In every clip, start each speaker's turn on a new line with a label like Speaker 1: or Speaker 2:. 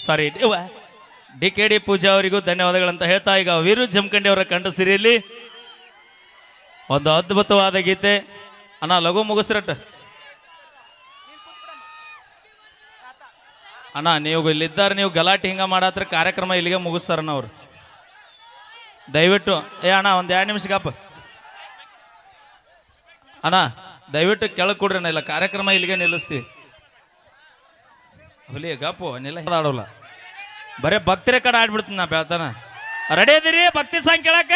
Speaker 1: ಸಾರಿ DKD ಪೂಜಾ ಅವರಿಗೂ ಧನ್ಯವಾದಗಳಂತ ಹೇಳ್ತಾ ಈಗ ವೀರು ಜಮಖಂಡಿ ಅವರ ಕಂಠ ಸಿರಿಯಲ್ಲಿ ಒಂದು ಅದ್ಭುತವಾದ ಗೀತೆ. ಅಣ್ಣ ಲಘು ಮುಗಿಸ್ರಟ್ಟ ಅಣ್ಣ. ನೀವು ಇಲ್ಲಿದ್ದಾರೆ, ನೀವು ಗಲಾಟೆ ಹಿಂಗ ಮಾಡತ್ರ ಕಾರ್ಯಕ್ರಮ ಇಲ್ಲಿಗೆ ಮುಗಿಸ್ತಾರಣ್ಣ ಅವ್ರು. ದಯವಿಟ್ಟು ಅಣ್ಣ ಒಂದು 2 ನಿಮಿಷ ಗಪ್ಪ ಅಣ್ಣ, ದಯವಿಟ್ಟು ಕೆಳಗೆ ಕೊಡ್ರಿ ಅಣ್ಣ, ಇಲ್ಲ ಕಾರ್ಯಕ್ರಮ ಇಲ್ಲಿಗೆ ನಿಲ್ಲಿಸ್ತೀವಿ. ಹುಲಿ ಗಪ್ಪು ನಿಲ್ಲ ಆಡೋಲ್ಲ, ಬರೇ ಭಕ್ತರ ಕಡೆ ಆಡ್ಬಿಡ್ತೀನಿ ನಾ ಬೆಳ್ತಾನ. ರೆಡಿ ಇದೀರಿ ಭಕ್ತಿ ಸಾಂಗ್ ಕೇಳಕ್ಕ?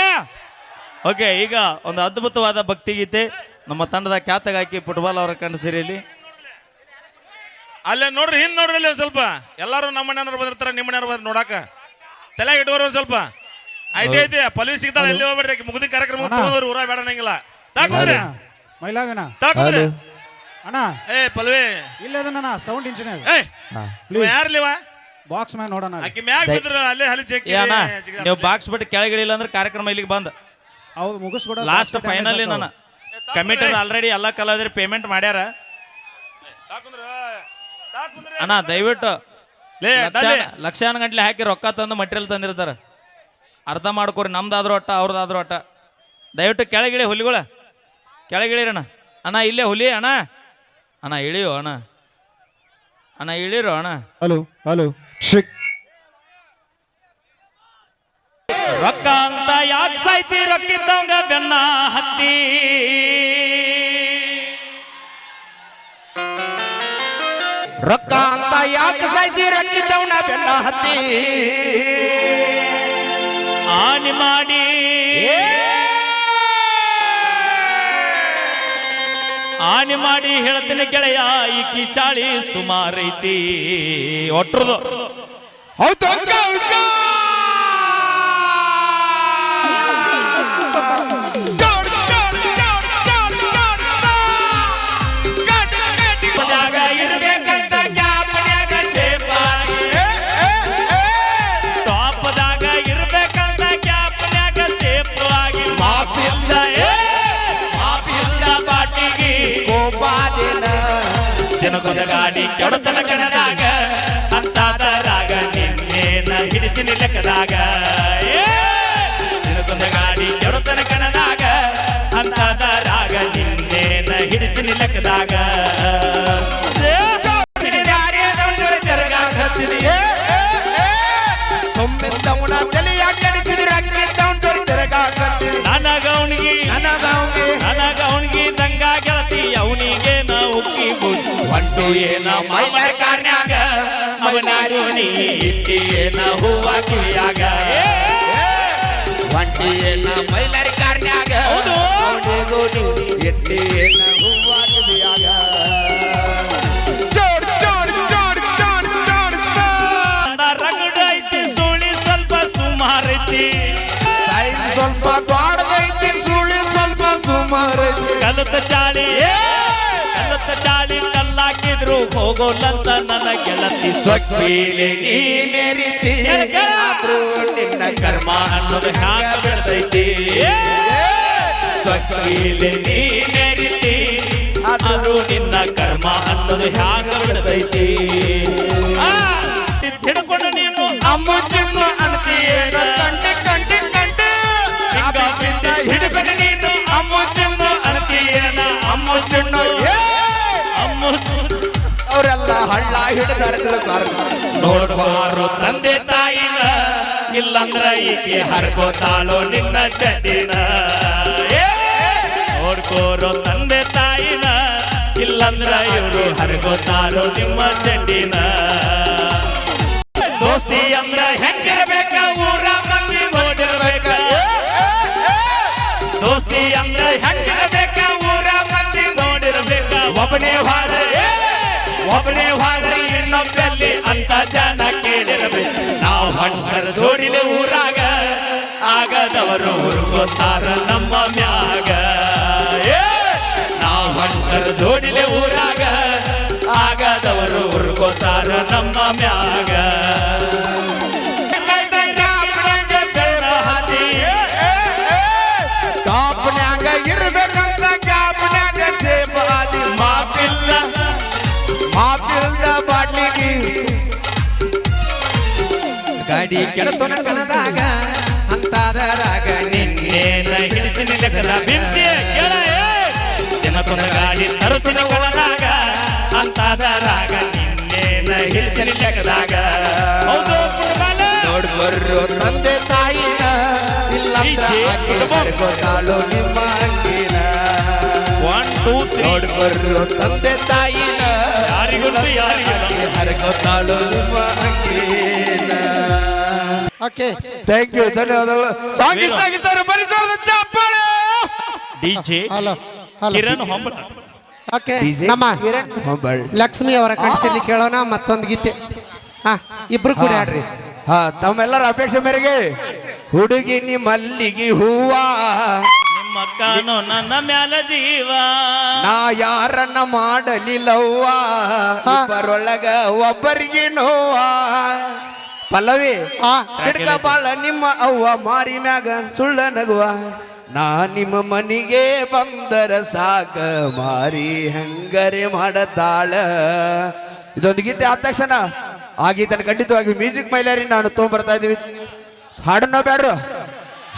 Speaker 1: ಓಕೆ, ಈಗ ಒಂದು ಅದ್ಭುತವಾದ ಭಕ್ತಿ ಗೀತೆ ನಮ್ಮ ತಂಡದ ಖ್ಯಾತ ಗಾಯಕಿ ಫುಟ್ಬಾಲ್ ಅವರ ಕಂಡ ಸಿರಿಯಲ್ಲಿ.
Speaker 2: ಅಲ್ಲೇ ನೋಡ್ರಿ, ಹಿಂದ್ ನೋಡ್ರಿ ಅಲ್ಲಿ ಸ್ವಲ್ಪ. ಎಲ್ಲಾರು ನಮ್ಮ ಮನೆಯವ್ರು ಬಂದಿರ್ತಾರ, ನಿಮ್ಮ ಮನೆಯವ್ರು ಬಂದ್ ನೋಡಾಕ ತಲೆಗೆ ಇಟ್ಕೋರು ಒಂದ್ ಸ್ವಲ್ಪ. ಐತೆ ಪಲ್ವಿ ಸಿಗ್ತಾಳ, ಎಲ್ಲಿ ಹೋಗ್ಬೇಡ್ರಿ, ಮುಗಿದ ಕಾರ್ಯಕ್ರಮ ಊರ ಬೇಡನಂಗಿಲ್ಲ. ತಾಕುದ್ರೆ
Speaker 3: ಮೈಲಾವಿನ
Speaker 2: ತಾಕುದ್ರೆ
Speaker 3: ಅಣ್ಣ.
Speaker 2: Pallavi
Speaker 3: ಇಲ್ಲದಣ್ಣ sound engineer
Speaker 2: ಯಾರ್ಲಿವ
Speaker 3: box man ನೋಡೋಣ.
Speaker 2: ಆಕಿ ಮ್ಯಾಗ ಬಿದ್ರು ಅಲ್ಲೇ ಹಲಿ ಚೆಕ್.
Speaker 1: ನೀವು ಬಾಕ್ಸ್ ಬಿಟ್ಟು ಕೆಳಗಿಳಿಲ್ಲ ಅಂದ್ರೆ ಕಾರ್ಯಕ್ರಮ ಇಲ್ಲಿಗೆ ಬಂದ
Speaker 3: ಹೌದು ಮುಗಿಸ್ಕೊಡ.
Speaker 1: ಲಾಸ್ಟ್ ಫೈನಲ್ ನಾನು ಕಮಿಟಿ ಆಲ್ರೆಡಿ ಎಲ್ಲ ಕಲಾವಿದರು ಪೇಮೆಂಟ್ ಮಾಡ್ಯಾರ ಅಣ್ಣ. ದಯವಿಟ್ಟು ಲಕ್ಷಾನ ಗಂಟ್ಲೆ ಹಾಕಿ ರೊಕ್ಕ ತಂದು ಮಟೀರಿಯಲ್ ತಂದಿರ್ತಾರ, ಅರ್ಥ ಮಾಡ್ಕೋರಿ. ನಮ್ದಾದ್ರೂ ಒಟ್ಟ ಅವ್ರದ್ದಾದ್ರೂ ಒಟ್ಟ. ದಯವಿಟ್ಟು ಕೆಳಗಿಳಿ ಹುಲಿಗಳ, ಕೆಳಗಿಳಿರಣ್ಣ. ಅಣ್ಣ ಇಲ್ಲೇ ಹುಲಿ ಅಣ್ಣ. ಅಣ್ಣ ಇಳಿಯೋ ಅಣ್ಣ, ಅಣ್ಣ ಇಳಿರೋ ಅಣ್ಣ.
Speaker 3: ಹಲೋ ಹಲೋ
Speaker 1: ರೊಕ್ಕ ಅಂತ ಯಾಕೆ ಸಾಯ್ತಿ, ರೊಕ್ಕಿದ್ದವಂಗ ಬೆನ್ನ ಹತ್ತಿ.
Speaker 4: ರೊಕ್ಕ ಅಂತ ಯಾಕೆ ಸಾಯ್ತಿ, ರೊಕ್ಕಿದ್ದವನ ಬೆನ್ನ ಹತ್ತಿ.
Speaker 1: ಆನಿ ಮಾಡಿ ಆನಿ ಮಾಡಿ ಹೇಳ್ತೀನಿ ಗೆಳೆಯ, ಈಕಿ ಚಾಳಿ ಸುಮಾರೈತಿ. ಒಟ್ರದು
Speaker 4: ಹೌದು
Speaker 1: ಜನಪದ ಗಾಡಿ ಕೆಡತನ ಕಣದಾಗ ಅಂತಾದರಾಗ ನಿನ್ನೇನ ಹಿಡಿತೀನಿ ಲೆಕ್ಕದಾಗ. ಜನಪದ ಗಾಡಿ ಕೆಡತನ ಕಣದಾಗ ಅಂತಾದರಾಗ ನಿನ್ನೇನ ಹಿಡಿತೀನಿ ಲೆಕ್ಕದಾಗ. ನನಗವನಿಗೆ ದಂಗ ಗೆಳತಿ, ಅವನಿಗೆ ನಾವು ಒಂಟು ಏನ ಮೈಲಾರ ಕಾರ್ನ್ಯಾಗ, ಅವನಾರು ನೀ ಇಟ್ಟಿ ಏನ ಹೂವ ಕಿವಿಯಾಗ.
Speaker 4: ಒಂಟಿ ಏನ ಮೈಲಾರ ಕಾರ್ನ್ಯಾಗ, ಇಟ್ಟಿ ಏನ ಹೂವ ಕಿವಿಯಾಗ.
Speaker 1: ರಗಡ ಐತಿ, ಸುಳಿ ಸ್ವಲ್ಪ ಸುಮಾರೈತಿ.
Speaker 4: ಸ್ವಲ್ಪ ದ್ವಾಡದೈತಿ, ಸುಳಿ ಸ್ವಲ್ಪ ಸುಮಾರೈತಿ.
Speaker 1: ಕಲತ ಚಾಳಿ ಕಲ್ಲಾಕಿದ್ರು ಹೋಗೋಲ್ಲಂತ ನನ್ನ ಗೆಳತಿ.
Speaker 4: ಸ್ವಕ್ಕಿಲೆ ನೀ ಮೇರಿತಿ, ಆದ್ರೂ ನಿನ್ನ ಕರ್ಮ
Speaker 1: ಅನ್ನೋದು ಹ್ಯಾಂಗ ಬೆಳೆದೈತಿ.
Speaker 4: ಸ್ವಕ್ಕಿಲೆ ನೀ ಮೇರಿತಿ,
Speaker 1: ಆದ್ರೂ ನಿನ್ನ ಕರ್ಮ ಅನ್ನೋದು ಹ್ಯಾಂಗ ಬೆಳೆದೈತಿ. ಹಿಡ್ಕೊಂಡು ನೀನು
Speaker 4: ಅಮ್ಮು ಚಿಮ್ಮ ಅಂತೀಯೇನ, ಕಂಟೆ ಕಂಟೆ ಕಂಟೆ
Speaker 1: ಹಿಡ್ಕೊಂಡು ನೀನು ಅಮ್ಮು ಚಿಮ್ಮ ಅಂತೀಯೇನ.
Speaker 4: ಅಮ್ಮು ಚಿನ್ನ ಅವರೆಲ್ಲ ಹಳ್ಳ ಹಿಡಿದಾರ.
Speaker 1: ನೋಡ್ಬಾರು ತಂದೆ ತಾಯಿನ, ಇಲ್ಲಂದ್ರ ಈಕೆ ಹರ್ಕೋತಾಳೋ ನಿನ್ನ ಚಟಿನ. ನೋಡ್ಕೋರೋ ತಂದೆ ತಾಯಿನ, ಇಲ್ಲಂದ್ರ ಇವರು ಹರ್ಕೋತಾಳೋ ನಿಮ್ಮ ಚಟಿನ. ದೋಸ್ತಿ ಅಂದ್ರ ಹೆಂಗಿರ್ಬೇಕ, ಊರ ಮಂದಿ ನೋಡಿರ್ಬೇಕ. ದೋಸ್ತಿ ಅಂದ್ರ ಹೆಂಗಿರ್ಬೇಕ, ಊರ ಮಂದಿ ನೋಡಿರ್ಬೇಕ. ಒಬ್ಬನೇ ಹಾಡ್ರಿ ಇನ್ನೊಬ್ಬಲ್ಲಿ ಅಂತ ಜನ ಕೇಳಿರಬೇಕು. ನಾವು ಹಣ್ಣರ ಜೋಡಿಲೆ ಊರಾಗ, ಆಗದವರು ಹುರ್ಕೋತಾರ ನಮ್ಮ ಮ್ಯಾಗ. ನಾವು ಹಣ್ಣರ ಜೋಡಿಲೆ ಊರಾಗ, ಆಗದವರು ಹುರ್ಕೋತಾರ ನಮ್ಮ ಮ್ಯಾಗ.
Speaker 4: ಕಾಪನ್ಯಾಗ ಇರ್ಬೇಕಂತ ಕಾಪನ್ಯಾಗ ಸೇಪಾದಿ. ಮಾಪಿಲ್ದ ಬಾಟ್ಲಿಗೆ ಗಾಡಿ ಕೆಡತೋ ನನಗನದಾಗ ಅಂತಾದರಾಗ
Speaker 1: ನಿನ್ನೇನ ಹಿಡಿತೀನಿ ಲೆಕ್ಕದ ಬಿಂಸಿ ಕೇಳ ದಿನಕ್ಕೊಂದು ಗಾಡಿ ತರುತ್ತಿನ ಒಳನಾಗ ಅಂತಾದರಾಗ ನಿನ್ನೇನ ಹಿಡಿತೀನಿ ಲೆಕ್ಕದಾಗ ಹೌದು ಫುಟ್ಬಾಲ್
Speaker 4: ನೋಡ್ಬರ್ರು ತಂದೆ ತಾಯಿನ ಇಲ್ಲ ಗೊತ್ತಾಳು ನಿಮ್ಮ ಅಂಗಿನ
Speaker 1: 1 2 3
Speaker 4: ನೋಡ್ಬರ್ರು ತಂದೆ ತಾಯಿನ
Speaker 1: ಯಾರಿಗೊಂದು ಯಾರಿಗೊಂದು
Speaker 4: ಹರಗೊತ್ತಾಳು ನಿಮ್ಮ ಅಂಗಿನ.
Speaker 5: ಓಕೆ
Speaker 4: ಥ್ಯಾಂಕ್ ಯು, ಧನ್ಯವಾದಗಳು. ಸಾಂಗ್ ಇಷ್ಟ ಆಗಿದ್ದಾರೆ, ಬರೀ ಜೋರದ ಚಪ್ಪಾಳೆ.
Speaker 1: DJ
Speaker 5: hello hello
Speaker 1: Kiran Hombala
Speaker 5: okay ನಮ್ಮ ಲಕ್ಷ್ಮಿ ಅವರ ಕಳಿಸಿರ್ಲಿ ಕೇಳೋಣ ಮತ್ತೊಂದು ಗೀತೆ. ಹಾ ಇಬ್ರು ಕೂಡ ಆಡ್ರಿ.
Speaker 4: ಹಾ, ತಮ್ಮೆಲ್ಲರ ಅಪೇಕ್ಷೆ ಮೇರೆಗೆ ಹುಡುಗಿ ನಿ ಮಲ್ಲಿಗೆ ಹೂವ
Speaker 1: ನಿಮ್ಮ ಅಕ್ಕನೋ ನನ್ನ ಮ್ಯಾಲ ಜೀವ
Speaker 4: ನಾ ಯಾರನ್ನ ಮಾಡಲಿಲ್ಲವ್ವ ಇಬ್ಬರೊಳಗ ಒಬ್ಬರಿಗೆ ನೋವ. ಪಲ್ಲವಿ ಸಿಡ್ಕ ಬಾಳ ನಿಮ್ಮ ಅವ್ವ ಮಾರಿ ಮ್ಯಾಗ ಸುಳ್ಳ ನಗುವ ನಾ ನಿಮ್ಮ ಮನಿಗೆ ಬಂದರ ಸಾಕ ಮಾರಿ ಹಂಗರೆ ಮಾಡತಾಳ. ಇದೊಂದು ಗೀತೆ ಆದ ತಕ್ಷಣ ಆ ಗೀತನ ಖಂಡಿತವಾಗಿ ಮ್ಯೂಸಿಕ್ ಮೈಲಾರಿ ನಾನು ತೊಗೊಂಡ್ಬರ್ತಾ ಇದೀವಿ. ಹಾಡನ್ನ ಬ್ಯಾಡ್ರು,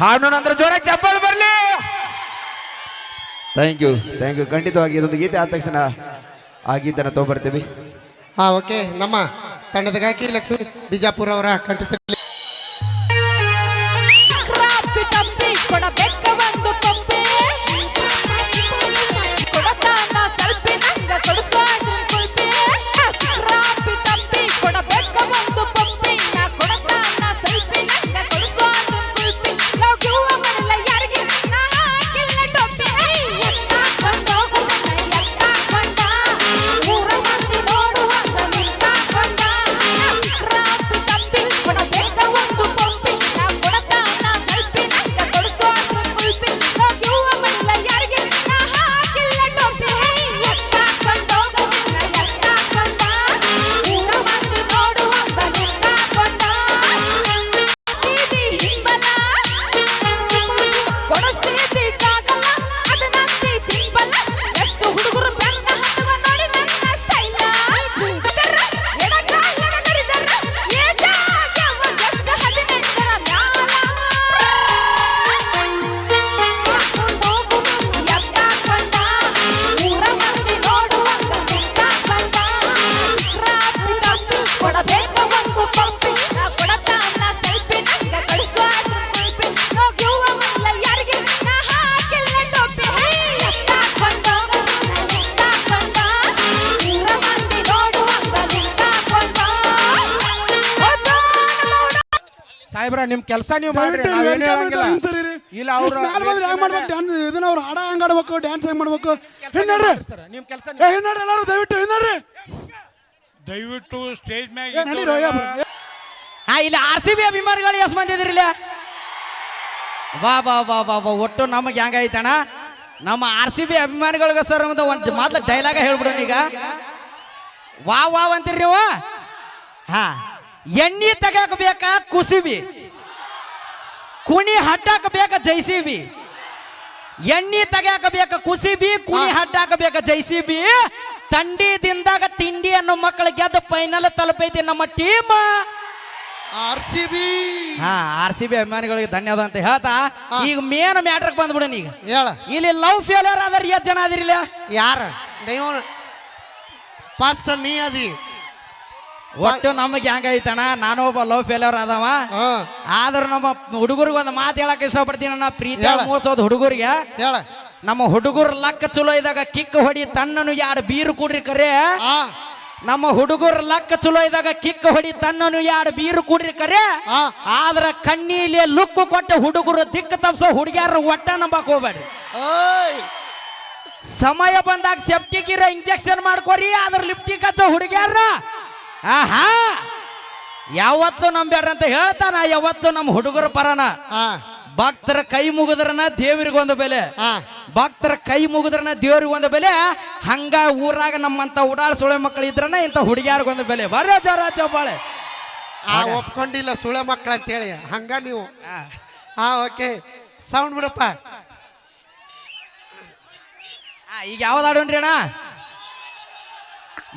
Speaker 4: ಹಾಡೋಣ ಅಂದ್ರೆ ಜೋರಾಗಿ ಚಪ್ಪಾಳೆ ಬರ್ಲಿ. ಥ್ಯಾಂಕ್ ಯು ಖಂಡಿತವಾಗಿ ಇದೊಂದು ಗೀತೆ ಆದ ತಕ್ಷಣ ಆ ಗೀತನ ತೊಗೊಂಡ್ಬರ್ತೀವಿ.
Speaker 5: ಹಾ ಓಕೆ ನಮ್ಮ ತಂಡದ ಗಾಯಕಿ ಲಕ್ಷ್ಮಿ ಬಿಜಾಪುರ ಅವರ ಕಂಠಿಸಲಿ.
Speaker 3: ಸಾಹೇಬ್ರ ನಿಮ್ ಕೆಲಸ ನೀವು ಮಾಡ್ರಿ, ನಾವೇನು ಹೇಳಂಗಿಲ್ಲ. ಇಲ್ಲ ಅವ್ರು
Speaker 6: ಇದನ್ನ ಅವ್ರು ಹಾಡ ಹೆಂಗ್ ಆಡ್ಬೇಕು, ಡ್ಯಾನ್ಸ್ ಹೆಂಗ್ ಮಾಡ್ಬೇಕು
Speaker 3: ಸರ್ ನಿಮ್ ಕೆಲಸ
Speaker 6: ಎಲ್ಲರೂ
Speaker 1: ದಯವಿಟ್ಟು ಸ್ಟೇಜ್ ಮ್ಯಾಗ
Speaker 7: ಇಲ್ಲಿ RCB ಅಭಿಮಾನಿಗಳು ಎಷ್ಟು ಮಂದಿ ಇದ್ರಿಲ್ಲ? ಬಾ ಬಾ ಬಾ ಬಾ ಬಾ ಒಟ್ಟು ನಮಗೆ ಹೆಂಗೈತಣ ನಮ್ಮ RCB ಅಭಿಮಾನಿಗಳಿಗೆ ಸರ್ ಒಂದು ಮೊದ್ಲು ಡೈಲಾಗ ಹೇಳ್ಬಿಡೋಣ ಈಗ. ವಾವ್ ಅಂತೀರಿ ನೀವು. ಹಾ, ಎಣ್ಣೆ ತೆಗಾಕ ಬೇಕಾ ಕುಸಿಬಿ, ಕುಣಿ ಹಟ್ಟಾಕ ಬೇಕ ಜೈಸಿಬಿ. ಎಣ್ಣೆ ತೆಗಾಕ ಬೇಕ ಕುಸಿಬಿ, ಕುಣಿ ಹಟ್ಟಾಕ ಬೇಕ ಜೈಸಿಬಿ. ತಂಡಿದಿಂದಾಗ ತಿಂಡಿ ಅನ್ನೋ ಮಕ್ಕಳು ಗೆದ್ದು ಫೈನಲ್ ತಲುಪೈತಿ ನಮ್ಮ ಟೀಮ್
Speaker 5: RCB.
Speaker 7: ಹಾ, RCB ಅಭಿಮಾನಿಗಳಿಗೆ ಧನ್ಯವಾದ ಅಂತ ಹೇಳ್ತಾ ಈಗ ಮೇನ್ ಮ್ಯಾಟ್ರಿಗೆ ಬಂದ್ಬಿಡೋಣ. ಈಗ
Speaker 5: ಹೇಳ
Speaker 7: ಇಲ್ಲಿ ಲವ್ ಫೇಲ್ಯೂರ್ ಆದ್ರೆ ಎಷ್ಟು ಜನ ಅದಿರಿಲ್ಲ?
Speaker 5: ಯಾರ ನೀವು ಫಸ್ಟ್ ನೀ ಅದಿ.
Speaker 7: ಒಟ್ಟು ನಮಗೆ ಹೆಂಗೈತಣ, ನಾನು ಒಬ್ಬ ಲವ್ ಫೇಲ್ಯೂರ್ ಆದವ. ಆದ್ರೆ ನಮ್ಮ ಹುಡುಗರಿಗೆ ಒಂದು ಮಾತು ಹೇಳಕ್ ಇಷ್ಟಪಡ್ತೀನಿ. ನನ್ನ ಪ್ರೀತಿ ಮೋಸೋದು ಹುಡುಗರಿಗೆ
Speaker 5: ಹೇಳ.
Speaker 7: ನಮ್ಮ ಹುಡುಗರು ಲಕ್ಕ ಚಲೋ ಇದ್ದಾಗ ಕಿಕ್ ಹೊಡಿ ತನ್ನನು 2 ಬೀರು ಕುಡ್ರಿ ಕರೆ. ನಮ್ಮ ಹುಡುಗರು ಲಕ್ಕ ಚಲೋ ಇದ್ದಾಗ ಕಿಕ್ ಹೊಡಿ ತನ್ನನು 2 ಬೀರು ಕುಡ್ರಿ ಕರೆ. ಆದ್ರ ಕಣ್ಣೀಲಿ ಲುಕ್ಕು ಕೊಟ್ಟ ಹುಡುಗರು ದಿಕ್ಕು ತಪ್ಸೋ ಹುಡುಗಿಯಾರ ಒಟ್ಟ ನಂಬಕ್ ಹೋಗ್ಬೇಡ್ರಿ. ಸಮಯ ಬಂದಾಗ ಸೆಪ್ಟಿಕ್ ಇರೋ ಇಂಜೆಕ್ಷನ್ ಮಾಡ್ಕೋರಿ, ಆದ್ರ ಲಿಪ್ಟಿಕ್ ಹಚ್ಚೋ ಹುಡುಗಿಯಾರ ಆಹಾ ಯಾವತ್ತು ನಂಬ್ಯಾಡ್ರಿ ಅಂತ ಹೇಳ್ತಾನ. ಯಾವತ್ತು ನಮ್ಮ ಹುಡುಗರ ಪರನ. ಭಕ್ತರ ಕೈ ಮುಗಿದ್ರನ ದೇವರಿಗೊಂದು ಬೆಲೆ, ಭಕ್ತರ ಕೈ ಮುಗಿದ್ರನ ದೇವ್ರಿಗೊಂದು ಬೆಲೆ. ಹಂಗ ಊರಾಗ ನಮ್ಮಂತ ಉಡಾಳ ಸುಳೆ ಮಕ್ಕಳು ಇದ್ರನ ಇಂಥ ಹುಡುಗಿಯಾರಿಗೊಂದು ಬೆಲೆ. ಬರೇ ಜೋರ ಚಪ್ಪಾಳೆ.
Speaker 5: ಒಪ್ಕೊಂಡಿಲ್ಲ ಸುಳೆ ಮಕ್ಕಳು ಅಂತೇಳಿ ಹಂಗ ನೀವು. ಹಾ ಓಕೆ, ಸೌಂಡ್ ಬಿಡಪ್ಪ.
Speaker 7: ಈಗ ಯಾವ್ದು ಆಡೋಣ್ರಿ ಅಣ್ಣ?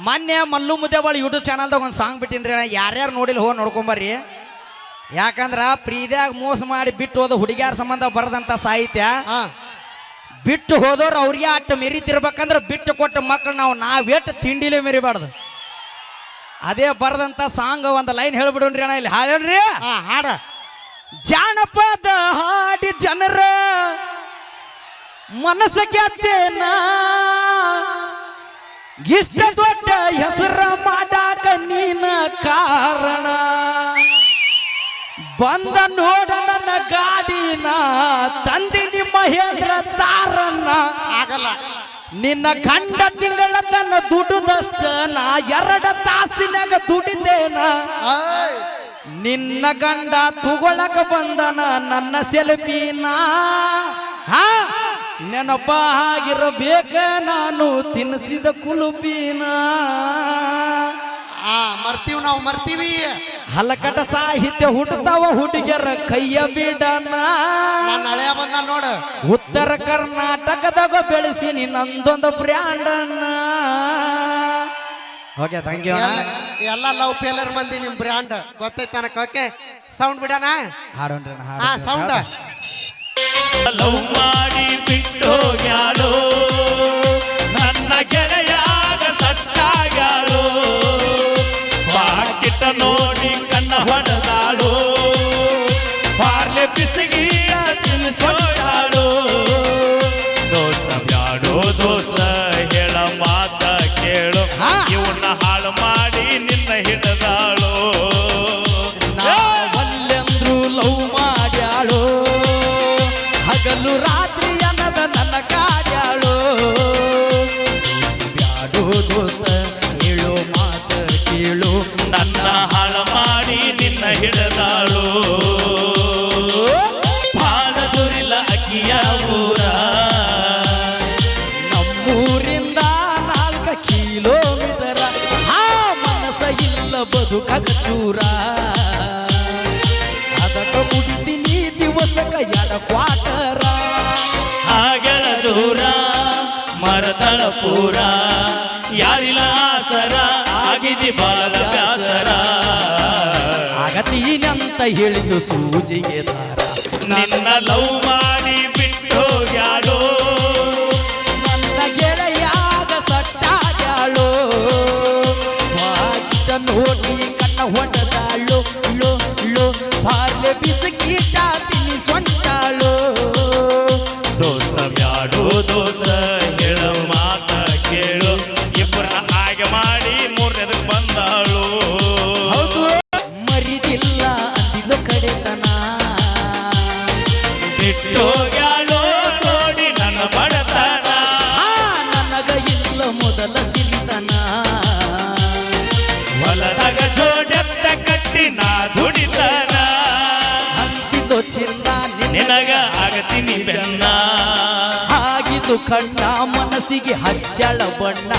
Speaker 7: ಮೊನ್ನೆ ಮಲ್ಲು ಮುದ್ದೆಬಾಳ್ ಯೂಟ್ಯೂಬ್ ಚಾನಲ್ದಾಗ ಒಂದು ಸಾಂಗ್ ಬಿಟ್ಟಿನ್ರಿ ಅಣ್ಣ. ಯಾರ್ಯಾರು ನೋಡಿಲ್ಲ ಹೋಗಿ ನೋಡ್ಕೊಂಬರ್ರಿ. ಯಾಕಂದ್ರ ಪ್ರೀತಿಯಾಗ ಮೋಸ ಮಾಡಿ ಬಿಟ್ಟು ಹೋದ ಹುಡುಗಿಯಾರ ಸಂಬಂಧ ಬರದಂತ ಸಾಹಿತ್ಯ
Speaker 5: ಹಾ
Speaker 7: ಬಿಟ್ಟು ಹೋದವ್ರು ಅವ್ರಿಗೆ ಅಟ್ಟ ಮೆರಿತಿರ್ಬೇಕಂದ್ರೆ ಬಿಟ್ಟು ಕೊಟ್ಟ ಮಕ್ಕಳು ನಾವೆಟ್ಟು ತಿಂಡಿಲೇ ಮೆರಿಬಾರ್ದು. ಅದೇ ಬರದಂತ ಸಾಂಗ್ ಒಂದು ಲೈನ್ ಹೇಳ್ಬಿಡೋಣ್ರಿ ಅಣ್ಣ, ಇಲ್ಲಿ ಹಾಡ್ರಿ.
Speaker 5: ಹಾ ಹಾಡ.
Speaker 7: ಜಾನಪದ ಹಾಡಿ ಜನರ ಮನಸ್ಸ ಗೆದ್ದೇನ, ಇಷ್ಟ ದೊಡ್ಡ ಹೆಸರ ಮಾಡಾಕ ನೀನ ಕಾರಣ, ಬಂದ ನೋಡ ನನ್ನ ಗಾಡಿನ ತಂದಿನಿ ಮಹೇಂದ್ರ ತಾರನ್ನ,
Speaker 5: ಆಗಲ್ಲ.
Speaker 7: ನಿನ್ನ ಗಂಡ ತಿಂಗಳ ತನ್ನ ದುಡ್ಡುದಷ್ಟ ನಾ 2 ತಾಸಿನಾಗ ದುಡಿದೇನ,
Speaker 5: ಆಯ್.
Speaker 7: ನಿನ್ನ ಗಂಡ ತಗೊಳಕ ಬಂದನ ನನ್ನ ಸೆಲ್ಫಿನ, ಹಾ ನೆನಪ ಆಗಿರಬೇಕ ನಾನು ತಿನ್ನಿಸಿದ ಕುಲುಪಿನ.
Speaker 5: ಮರ್ತೀವಿ ನಾವು ಮರ್ತೀವಿ.
Speaker 7: ಹಲಕಟ ಸಾಹಿತ್ಯ ಹುಟ್ಟತಾವ ಹುಡುಗಿಯರ ಕೈಯ ಬಿಡನ,
Speaker 5: ನನ್ನ ಹಳೆಯ ಬಂದ ನೋಡು.
Speaker 7: ಉತ್ತರ ಕರ್ನಾಟಕದಾಗ ಬೆಳೆಸಿನಿ ನಂದೊಂದು ಬ್ರ್ಯಾಂಡನ್ನ. Okay thank you.
Speaker 5: ಎಲ್ಲ ಲವ್ ಫೇಲರ್ ಮಂದಿ ನಿಮ್ ಬ್ರ್ಯಾಂಡ್ ಗೊತ್ತೈತ ನನಗೆ. ಓಕೆ ಸೌಂಡ್ ಬಿಡೋಣ.
Speaker 7: ಹಾಡೋಣ್ರಿ
Speaker 5: ಹಾ ಸೌಂಡ್.
Speaker 1: ಲವ್ ಮಾಡಿ ಬಿಟ್ಟು ಯಾರೋ ನನ್ನ ಗೆಳೆಯಾಗ ಸಟ್ಟಾಗ್ಯಾಳೋ, ಪಾಕಿಟ ನೋಡಿ ಕಣ್ಣ ಹೊಡೆದಾಳೋ, ಪಾರ್ಲೆ ಬಿಸಿಗೀರ ತಿನ್ನಿಸೋಯಾಳೋ. ದೋಸ್ತ ಬ್ಯಾಡೋ ದೋಸ್ತ ಹೇಳ ಮಾತ ಕೇಳು, ಇವನ್ನ ಹಾಳು ಮಾಡಿ ನಿನ್ನ ಹಿಡದಾಳೋ.
Speaker 7: ನಾವಲ್ಲೆಂದ್ರು ಲವ್ ಮಾಡ್ಯಾಳೋ, ಹಗಲು ರಾತ್ರಿ ಅನ್ನದ ನನ್ನ ಕಾಡ್ಯಾಳೋ. ಬ್ಯಾಡೋ ದೋಸ್ತ ಹೇಳೋ ಮಾತ ಕೇಳು,
Speaker 1: ನನ್ನ ಹಾಳು ಮಾಡಿ ನಿನ್ನ ಹಿಡದಾಳೋ. ಭಾಳ ದುರಿಲ್ಲ ಅಕ್ಕಿಯ ಊರ,
Speaker 7: ನಮ್ಮೂರಿಂದ 4 ಕಿಲೋಮೀಟರ, ಆ ಮನಸ್ಸ ಇಲ್ಲ ಬದುಕಕ ಚೂರ. ಅದಕ್ಕ ಕುಡಿತೀನಿ ದಿವಸಕ 2 ಕ್ವಾಟರ.
Speaker 1: ಆಗಲ ದೂರ ಮರತಳ ಪೂರ, ಯಾರಿಲ್ಲ ಆಸರ ಆಗಿದಿ ಬಾಳ ಬ್ಯಾಸರ.
Speaker 7: ಆಗತೀನಂತ ಹೇಳಿದು ಸೂಜಿಗೆ ದಾರ,
Speaker 1: ನಿನ್ನ ಲವ್ ಮಾಡಿ ಬಿಟ್ಟು ಯಾರೋ
Speaker 7: ನನ್ನ ಗೆಳೆಯಾಗ ಸಟ್ಟಾಗ್ಯಾಳೋ. ವಾಕಿಟ ನೋಡಿ ಕಣ್ಣ ಹೊಡೆದಾಳು, ಲೋ ಲೋ ಪಾರ್ಲೆ ಬಿಸಿಕೀಟ ತಿನ್ನಿಸೊಂಟಾಳು.
Speaker 1: ದೋಸ್ತ ಬ್ಯಾಡೋ ದೋಸ್ತ ಹೇಳ ಮಾತ ಕೇಳು, ಇಬ್ಬರನ್ನ ಹಾಗೆ ಮಾಡಿ 3ನೇದಕ್ಕೆ ಬಂದಾಳು.
Speaker 7: ಹೌದು ಮರಿದಿಲ್ಲ ಅಂದಿಲ್ಲ ಕಡೆತನ,
Speaker 1: ಬಿಟ್ಟೋಗ್ಯಾಳೋ ನೋಡಿ ನನ್ನ ಬಡತನ.
Speaker 7: ನನಗ ಇಲ್ಲ ಮೊದಲ ಸಿರಿತನ,
Speaker 1: ಹೊಲದಾಗ ಜೋಡೆತ್ತ ಕಟ್ಟಿ ನಾ ದುಡಿತನ,
Speaker 7: ಅಂತಿದ್ದು ಚಿನ್ನ
Speaker 1: ನಿನಗ ಆಗತೀನಿ ಬೆನ್ನ.
Speaker 7: ಆಗಿದ್ದು ಕಣ್ಣ ಮನಸ್ಸಿಗೆ ಹಚ್ಚಳ ಬಣ್ಣ,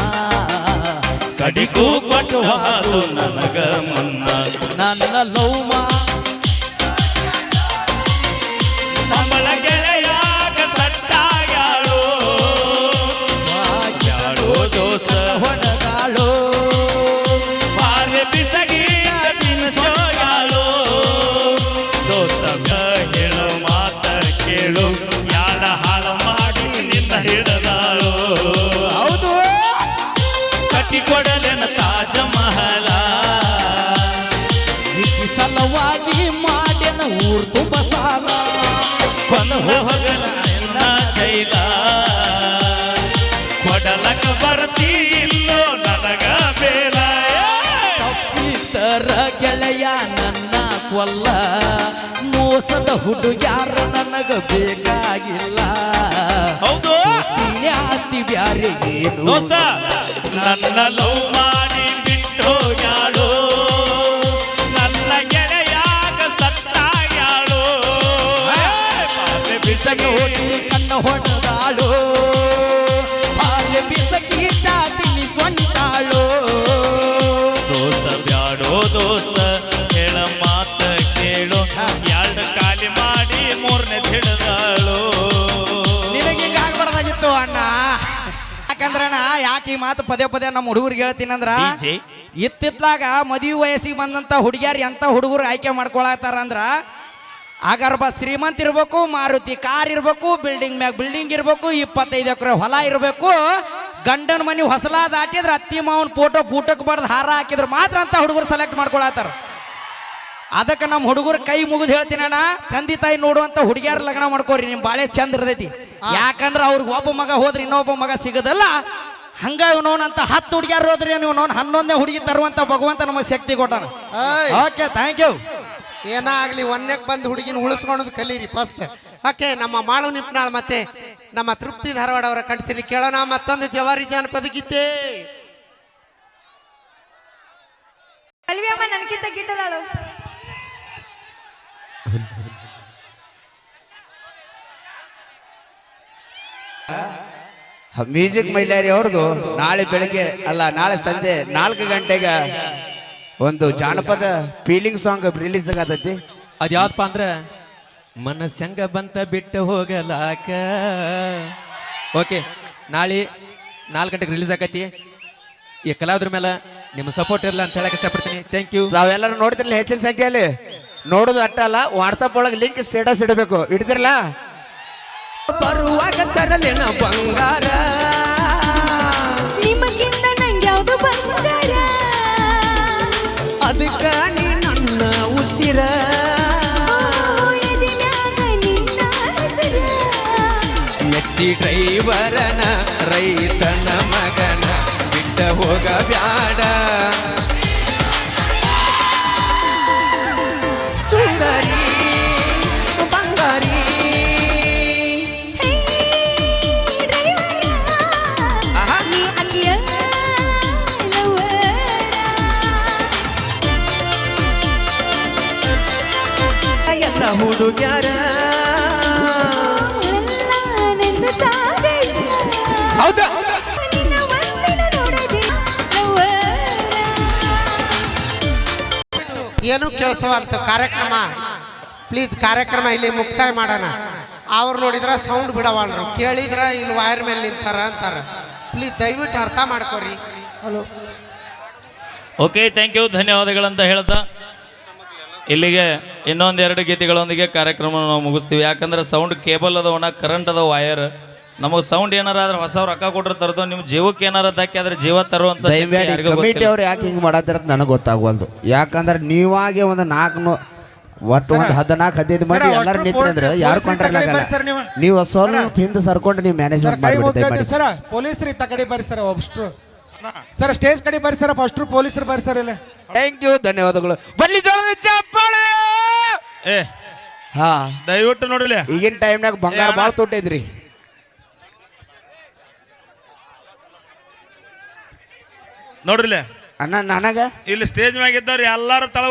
Speaker 1: ಕಡಿಗೂ ಕೊಟ್ಟು ಹಾರು ನನಗ ಮುನ್ನ.
Speaker 7: ನನ್ನ ಲವ್
Speaker 1: ನಮ್ಮಳ ಗೆಳೆಯಾಗ ಸಟ್ಟಾಗ್ಯಾಳೋ, ಯಾರೋ ದೋಸ್ತ
Speaker 7: ಹೊಡೆದಾಳು.
Speaker 1: ಬಾರ್ಲೆ ಬಿಸಗಿ ತಿನ್ನಿಸೋಯಾಳೋ. ದೋಸ್ತ ಹೇಳೋ ಮಾತ ಕೇಳು, ಯಾರ ಹಾಳು ಮಾಡಿ ನಿನ್ನ ಹಿಡದಾಳೋ.
Speaker 7: ಹೌದು
Speaker 1: ಕಟ್ಟಿ ಕೊಡಲೆನ ತಾಜ ಮಹಲ,
Speaker 7: ಈ ಸಲುವಾಗಿ ಮಾಡ್ಯನ ಊರ್ ತುಂಬ ಸಾಲ.
Speaker 1: ಕೊಂದು ಹೋಗಲ ನಿನ್ನ ಜೈಲ, ಕೊಡಲಕ ಬರ್ತಿ ಇಲ್ಲೋ ನನಗ ಬೇಲ.
Speaker 7: ತಪ್ಪಿತರ ಗೆಳೆಯ ನನ್ನ ಕೊಲ್ಲ, ಮೋಸದ ಹುಡುಗ್ಯಾರ ನನಗ ಬೇಕಾಗಿಲ್ಲ.
Speaker 1: ಹೌದು
Speaker 7: ಆಸ್ತಿ ಬ್ಯಾರೆ ಏನು
Speaker 1: ದೋಸ್ತ ನನ್ನ ಲವ್ ಮಾಡಿ ಬಿಟ್ಟು ಯಾಳೋ, ನನ್ನ ಗೆಳೆಯಾಗ ಸತ್ತಾಗ್ಯಾಳೋ. ಬಿಸ
Speaker 7: ನೋಡಿ ಕಣ್ಣ ಹೊಡೆದಾಳು, ಬಾಲ್ಯ ಬಿಸಕೀಟ ತಿನ್ನಿಸೊಂಟಾಳು.
Speaker 1: ದೋಸ್ತ ಬ್ಯಾಡೋ ದೋಸ್ತ ಹೇಳ ಮಾತ ಕೇಳು, 2 ಖಾಲಿ ಮಾಡಿ 3ನೇ ಹಿಡದಾಳು.
Speaker 7: ನಿನಗೆ ಹಿಂಗ ಆಗ್ಬಾರ್ದಾಗಿತ್ತು ಅಣ್ಣ. ಯಾಕಂದ್ರಣ್ಣ ಯಾಕೆ ಈ ಮಾತು ಪದೇ ಪದೇ ನಮ್ಮ ಹುಡುಗರಿಗೆ ಹೇಳ್ತೀನಂದ್ರ
Speaker 1: DJ.
Speaker 7: ಇತ್ತಿತ್ಲಾಗ ಮದುವೆ ವಯಸ್ಸಿಗೆ ಬಂದಂತ ಹುಡುಗಿಯರು ಎಂತ ಹುಡುಗರು ಆಯ್ಕೆ ಮಾಡ್ಕೊಳತ್ತಾರ ಅಂದ್ರ ಆಗರ್ಭ ಶ್ರೀಮಂತ ಇರ್ಬೇಕು, ಮಾರುತಿ ಕಾರ್ ಇರ್ಬೇಕು, ಬಿಲ್ಡಿಂಗ್ ಮ್ಯಾಗ ಬಿಲ್ಡಿಂಗ್ ಇರ್ಬೇಕು, 25 ಎಕರೆ ಹೊಲ ಇರ್ಬೇಕು, ಗಂಡನ ಮನೆ ಹೊಸಲ ದಾಟಿದ್ರೆ ಅತ್ತಿ ಮಾವನ ಫೋಟೋ ಬೂಟಕ್ಕೆ ಬಡ್ದು ಹಾರ ಹಾಕಿದ್ರೆ ಮಾತ್ರ ಅಂತ ಹುಡುಗರು ಸೆಲೆಕ್ಟ್ ಮಾಡ್ಕೊಳತ್ತಾರ. ಅದಕ್ಕೆ ನಮ್ಮ ಹುಡುಗರು ಕೈ ಮುಗಿದು ಹೇಳ್ತೀನಣ್ಣ, ತಂದೆ ತಾಯಿ ನೋಡುವಂತ ಹುಡುಗಿಯರ ಲಗ್ನ ಮಾಡ್ಕೋರಿ, ನಿಮ್ ಬಾಳೆ ಚಂದ ಇರ್ತೈತಿ. ಯಾಕಂದ್ರೆ ಅವ್ರಿಗೆ ಒಬ್ಬ ಮಗ ಹೋದ್ರೆ ಇನ್ನೊಬ್ಬ ಮಗ ಸಿಗದಲ್ಲ. ಹಂಗ ನೋನಂತ 10 ಹುಡುಗಿಯರು ಹೋದ್ರೆ ನೀವು 11ನೇ ಹುಡುಗಿ ತರುವಂತ ಭಗವಂತ ನಮಗೆ ಶಕ್ತಿ ಕೊಟ್ಟಾನ. Okay, thank you.
Speaker 5: ಏನಾಗ್ಲಿ ಒಂದಕ್ಕೆ ಬಂದು ಹುಡುಗಿನ ಉಳಿಸ್ಕೊಳೋದು ಕಲೀರಿ ಫಸ್ಟ್. ಓಕೆ, ನಮ್ಮ ಮಾಳು ನಿಪ್ನಾಳ್ ಮತ್ತೆ ನಮ್ಮ ತೃಪ್ತಿ ಧಾರವಾಡ ಅವರ ಕಂಠಸಿರಿ ಕೇಳೋಣ ಮತ್ತೊಂದು ಜವಾರಿ ಜಾನಪದ ಗೀತೆ.
Speaker 8: ಅಲ್ವಿಯಮ್ಮ ನನಗಿಂತ ಗಿಡ್ಡದಾಳು.
Speaker 4: ಮ್ಯೂಸಿಕ್ ಮೈಲಾರಿ ಅವ್ರದ್ದು ನಾಳೆ ಬೆಳಗ್ಗೆ ಅಲ್ಲ ನಾಳೆ ಸಂಜೆ 4 ಗಂಟೆಗೆ ಒಂದು ಜಾನಪದ ಫೀಲಿಂಗ್ ಸಾಂಗ್ ರಿಲೀಸ್ ಆಗತೈತಿ.
Speaker 9: ಅದ್ಯಾವ್ದಪ್ಪ ಅಂದ್ರೆ ಮನಸ್ಸಂಗ ಬಂತ ಬಿಟ್ಟು ಹೋಗಲಾಕ. ಓಕೆ, ನಾಳೆ 4 ಗಂಟೆಗೆ ರಿಲೀಸ್ ಆಗೈತಿ. ಈ ಕಲಾವಿದ್ರ ಮೇಲೆ ನಿಮ್ಮ ಸಪೋರ್ಟ್ ಇರಲ್ಲ ಅಂತ ಹೇಳಕ್ ಇಷ್ಟಪಡ್ತೀನಿ. Thank you.
Speaker 4: ನಾವೆಲ್ಲರೂ ನೋಡ್ತಿರ್ಲಿ ಹೆಚ್ಚಿನ ಸಂಖ್ಯೆಯಲ್ಲಿ ನೋಡೋದು ಅಟ್ಟಲ್ಲ, ವಾಟ್ಸಪ್ ಒಳಗೆ ಲಿಂಕ್ ಸ್ಟೇಟಸ್ ಇಡಬೇಕು. ಇಡ್ತಿರಲ್ಲ
Speaker 9: ಬರುವಾಗ ತರಲಿನ ಬಂಗಾರ,
Speaker 8: ನಿಮಗಿಂತ ನಂಗೆ ಯಾವುದು ಬಂಗಾರ,
Speaker 9: ಅದಕ್ಕ ನೀ ನನ್ನ ಉಸಿರ,
Speaker 8: ಎದಿನ್ಯಾಗ ನಿನ್ನ ಹೆಸರ.
Speaker 9: ಮೆಚ್ಚಿ ಡ್ರೈವರನ ರೈತನ ಮಗನ ಬಿಟ್ಟ ಹೋಗ ಬ್ಯಾಡ. ಸುಂದರಿ ಬಂಗಾರಿ
Speaker 8: ಹೇ ಡ್ರೈವರ, ನೀ ಅಲ್ಲಿಯ ಲವರ.
Speaker 9: ಎಲ್ಲ ಹುಡುಗ್ಯಾರ
Speaker 8: ಎಲ್ಲ ಸಾಗರ,
Speaker 9: ಹೌದಾ?
Speaker 8: ನಿನ್ನ ಒಂದಿನ ನೋಡದೆ ಲವರ.
Speaker 5: ಏನು ಕೇಳಿಸವಾಲ್ತು ಕಾರ್ಯಕ್ರಮ. ಪ್ಲೀಸ್ ಕಾರ್ಯಕ್ರಮ ಇಲ್ಲಿ ಮುಕ್ತಾಯ ಮಾಡೋಣ. ಅವ್ರು ನೋಡಿದ್ರ ಸೌಂಡ್ ಬಿಡವಾಳ್ರು, ಕೇಳಿದ್ರ ಇಲ್ಲಿ ವೈರ್ ಮೇಲೆ ನಿಂತಾರ ಅಂತಾರ. ಪ್ಲೀಸ್ ದಯವಿಟ್ಟು ಅರ್ಥ ಮಾಡ್ಕೊರಿ.
Speaker 1: ಓಕೆ, ಥ್ಯಾಂಕ್ ಯು, ಧನ್ಯವಾದಗಳಂತ ಹೇಳ್ತಾ ಇಲ್ಲಿಗೆ ಇನ್ನೊಂದೆರಡು ಗೀತೆಗಳೊಂದಿಗೆ ಕಾರ್ಯಕ್ರಮ ನಾವು ಮುಗಿಸ್ತೀವಿ. ಯಾಕಂದ್ರೆ ಸೌಂಡ್ ಕೇಬಲ್ ಅದಾವಣ, ಕರೆಂಟ್ ಅದಾವ, ವೈರ್. ನಮಗೆ ಸೌಂಡ್ ಏನಾರ ಆದ್ರೆ ಹೊಸ ರೊಕ್ಕ ಕೊಟ್ಟರೆ ತರ್ದು, ನಿಮ್ಮ ಜೀವಕ್ಕೆ ಏನಾರ ದಾಕಿ ಆದ್ರೆ ಜೀವ ತರುವಂತ
Speaker 4: ಕಮಿಟಿ ಅವ್ರು ಯಾಕೆ ಹಿಂಗೆ ಮಾಡತ್ತಾರ ನನಗೆ ಗೊತ್ತಾಗವಲ್ದು. ಯಾಕಂದ್ರೆ ನೀವಾಗೆ ಒಂದು 4 ಒಟ್ಟು ಒಂದು 14-15 ಮಂದಿ ಎಲ್ಲರೂ ನಿಂತ್ರೆ ಯಾರು ಕಂಟ್ರೋಲ್ ಆಗಲ್ಲ. ನೀವು ಸ್ವಲ್ಪ ಹಿಂದೆ ಸರ್ಕೊಂಡು ನೀವು ಮ್ಯಾನೇಜ್ಮೆಂಟ್ ಮಾಡಿಬಿಡ್ತೀವಿ.
Speaker 3: ಸರ ಪೊಲೀಸರು ಇತ್ತ ಕಡೆ ಬರ್ರಿ ಸರ್, ಒಬ್ಷ್ಟು ಸರ್ ಸ್ಟೇಜ್ ಕಡೆ ಬರ್ರಿ ಸರ್, ಫಸ್ಟ್ರು ಪೊಲೀಸರು ಬರ್ರಿ ಸರ್ ಇಲ್ಲ.
Speaker 4: ಥ್ಯಾಂಕ್ ಯು, ಧನ್ಯವಾದಗಳು. ಬನ್ನಿ ಜೋಳದ ಚಪ್ಪಾಳೆ.
Speaker 2: ಏ
Speaker 4: ಹಾ,
Speaker 2: ದಯವಿಟ್ಟು ನೋಡ್ರಿ,
Speaker 4: ಈಗಿನ ಟೈಮ್ನಾಗ ಬಂಗಾರ ಭಾಳ ತುಟ್ಟೈತ್ರಿ.
Speaker 2: ನೋಡ್ರಿ
Speaker 4: ಅಣ್ಣ ನನಗ
Speaker 2: ಇಲ್ಲಿ ಸ್ಟೇಜ್ ಮ್ಯಾಗ ಇದ್ದವ್ರು ಎಲ್ಲಾರು ತಳ